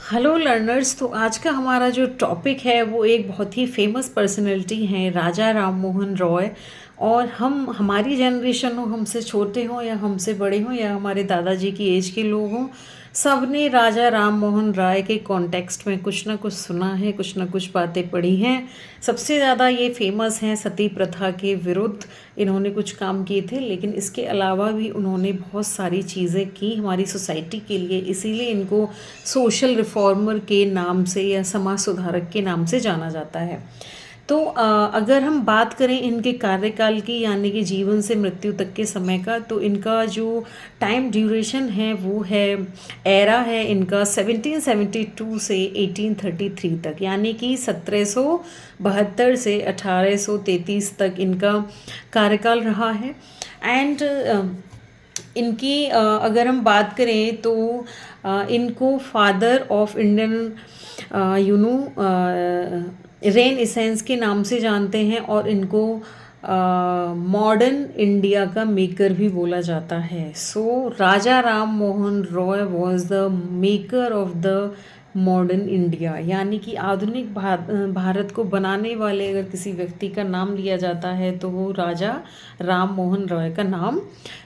Hello learners. तो आज का हमारा जो टॉपिक है वो एक बहुत ही फेमस पर्सनैलिटी हैं, राजा राम मोहन रॉय। और हम हमारी जनरेशन हो, हमसे छोटे हों या हमसे बड़े हों या हमारे दादाजी की एज के लोग हों, सब ने राजा राम मोहन राय के कॉन्टेक्स्ट में कुछ ना कुछ सुना है, कुछ ना कुछ बातें पढ़ी हैं। सबसे ज़्यादा ये फेमस हैं सती प्रथा के विरुद्ध इन्होंने कुछ काम किए थे, लेकिन इसके अलावा भी उन्होंने बहुत सारी चीज़ें की हमारी सोसाइटी के लिए। इसीलिए इनको सोशल रिफॉर्मर के नाम से या समाज सुधारक के नाम से जाना जाता है। तो अगर हम बात करें इनके कार्यकाल की, यानी कि जीवन से मृत्यु तक के समय का, तो इनका जो टाइम ड्यूरेशन है वो है, एरा है इनका 1772 से 1833 तक, यानी कि 1772 से 1833 तक इनका कार्यकाल रहा है। एंड इनकी अगर हम बात करें तो इनको father of Indian rain essence के नाम से जानते हैं, और इनको मॉडर्न इंडिया का मेकर भी बोला जाता है। So Raja Ram Mohan Roy was the maker of the modern India, यानी कि आधुनिक भारत को बनाने वाले अगर किसी व्यक्ति का नाम लिया जाता है तो वो राजा राम मोहन रॉय का नाम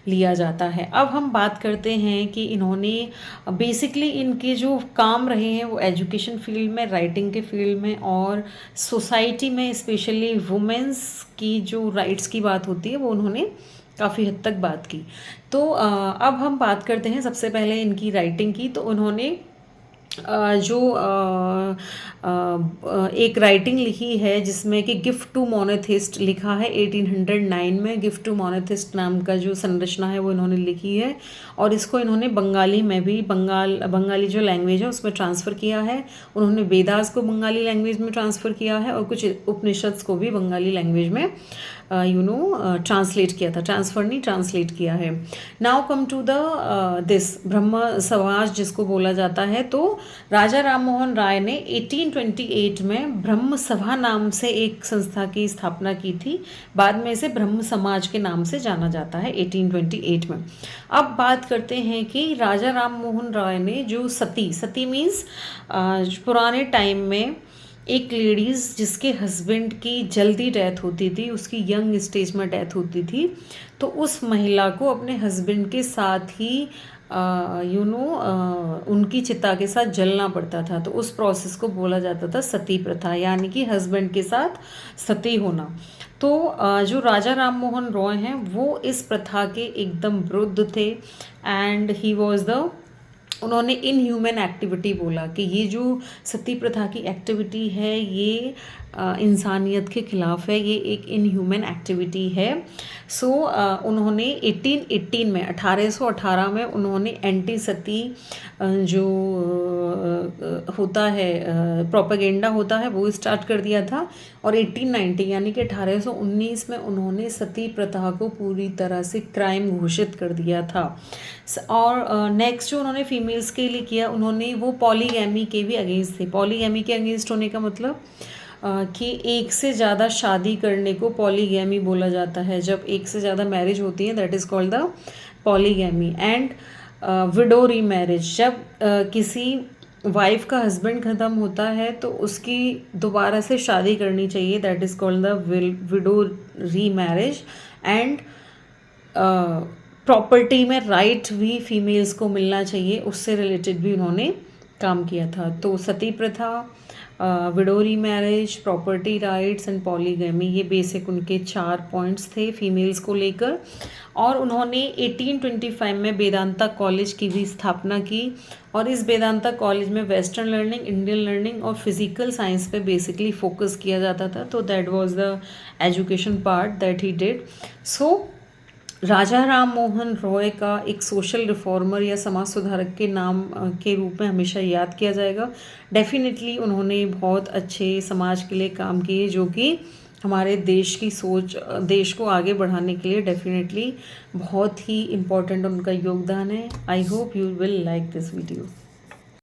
लिया जाता है। अब हम बात करते हैं कि इन्होंने बेसिकली इनके जो काम रहे हैं वो एजुकेशन फील्ड में, राइटिंग के फील्ड में, और सोसाइटी में स्पेशली वुमेंस की जो राइट्स की बात होती है वो उन्होंने काफ़ी हद तक बात की। तो अब हम बात करते हैं सबसे पहले इनकी राइटिंग की। तो उन्होंने जो एक राइटिंग लिखी है जिसमें कि गिफ्ट टू मोनोथिस्ट लिखा है 1809 में। गिफ्ट टू मोनोथिस्ट नाम का जो संरचना है वो इन्होंने लिखी है, और इसको इन्होंने बंगाली में भी, बंगाली जो लैंग्वेज है उसमें ट्रांसफ़र किया है। उन्होंने वेदास को बंगाली लैंग्वेज में ट्रांसफ़र किया है, और कुछ उपनिषद को भी बंगाली लैंग्वेज में ट्रांसलेट किया था। ट्रांसफ़र नहीं, ट्रांसलेट किया है। Now come to the this Brahmo Samaj जिसको बोला जाता है। तो राजा राम मोहन राय ने 1828 में ब्रह्म सभा नाम से एक संस्था की स्थापना की थी। बाद में इसे ब्रह्म समाज के नाम से जाना जाता है 1828 में। अब बात करते हैं कि राजा राम मोहन राय ने जो सती मीन्स पुराने टाइम में एक लेडीज़ जिसके हस्बैंड की जल्दी डेथ होती थी, उसकी यंग स्टेज में डेथ होती थी, तो उस महिला को अपने हस्बैंड के साथ ही उनकी चिता के साथ जलना पड़ता था। तो उस प्रोसेस को बोला जाता था सती प्रथा, यानी कि हस्बैंड के साथ सती होना। तो जो राजा राम मोहन रॉय हैं वो इस प्रथा के एकदम विरुद्ध थे। एंड ही वॉज द, उन्होंने इनह्यूमन एक्टिविटी बोला कि ये जो सती प्रथा की एक्टिविटी है ये इंसानियत के ख़िलाफ़ है, ये एक इनह्यूमन एक्टिविटी है। सो उन्होंने 1818 में 1818 में उन्होंने एंटी सती जो होता है प्रोपेगेंडा होता है वो स्टार्ट कर दिया था, और 1890 यानी कि 1819 में उन्होंने सती प्रथा को पूरी तरह से क्राइम घोषित कर दिया था। और नेक्स्ट जो उन्होंने फीमेल्स के लिए किया, उन्होंने वो पॉलीगैमी के भी अगेंस्ट थे। पॉलीगैमी के अगेंस्ट होने का मतलब कि एक से ज़्यादा शादी करने को पॉलीगैमी बोला जाता है। जब एक से ज़्यादा मैरिज होती है that is called the polygamy. And window री मैरिज, जब किसी वाइफ का हस्बैंड ख़त्म होता है तो उसकी दोबारा से शादी करनी चाहिए, that is called the widow री मैरिज। एंड प्रॉपर्टी में राइट भी फीमेल्स को मिलना चाहिए, उससे रिलेटेड भी उन्होंने काम किया था। तो सती प्रथा, विडो री marriage, property rights and polygamy, ये बेसिक उनके 4 पॉइंट्स थे फीमेल्स को लेकर। और उन्होंने 1825 में वेदांता कॉलेज की भी स्थापना की, और इस वेदांता कॉलेज में वेस्टर्न लर्निंग, इंडियन लर्निंग और फिजिकल साइंस पे बेसिकली फोकस किया जाता था। तो that was the education part that he did. So Raja Ram Mohan Roy का एक सोशल रिफॉर्मर या समाज सुधारक के नाम के रूप में हमेशा याद किया जाएगा। डेफिनेटली उन्होंने बहुत अच्छे समाज के लिए काम किए, जो कि हमारे देश की सोच, देश को आगे बढ़ाने के लिए डेफिनेटली बहुत ही इम्पोर्टेंट उनका योगदान है। I hope you will like this video.